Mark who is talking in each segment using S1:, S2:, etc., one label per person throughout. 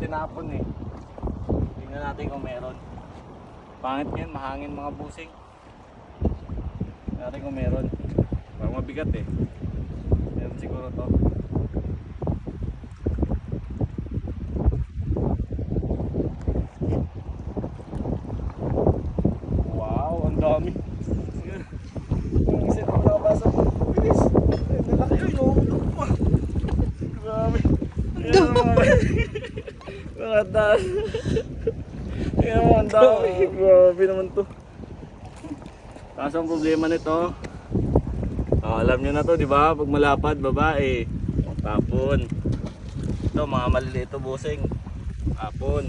S1: tinapon eh. Tingnan natin kung meron. Pangit yan, mahangin mga busing. Tingnan natin kung meron. Parang mabigat eh. Meron siguro to. Wow, ang dami. Yung isa na nakapasok. Bilis. Nalaki yun, umutok pa. Grabe. Mga dami. Tingnan mo, ang dami. Grabe naman to. Kaso ang problema nito, alam nyo na to, di ba? Pag malapad, babae, tapon. Ito, mga maliliit to busing. Tapon.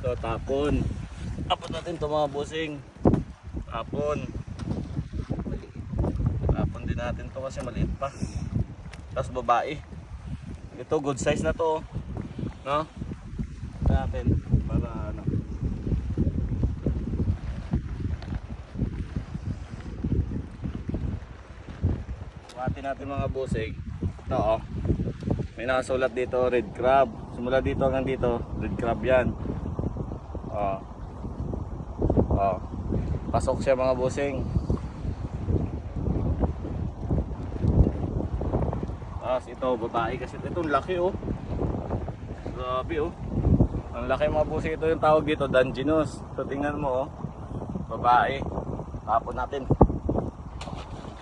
S1: Ito, tapon. Tapon natin to mga busing. Tapon. Tapon din natin to kasi maliit pa. Tapos babae. Ito, good size na to. No? Natin para ano. Buhatin natin mga busing. Ito oh. May nakasulat dito red crab. Simula dito hanggang dito red crab yan. Oh. Oh. Pasok siya mga busing. Tapos ito babae kasi itong laki oh. Grabe oh. Ang laki mga busing, ito yung tawag dito, Dungeness. So tingnan mo oh. Babae. Tapon natin.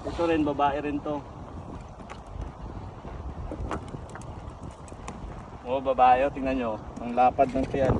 S1: Ito rin babae rin to. Oh, babae oh, tingnan nyo. Ang lapad ng tiyan.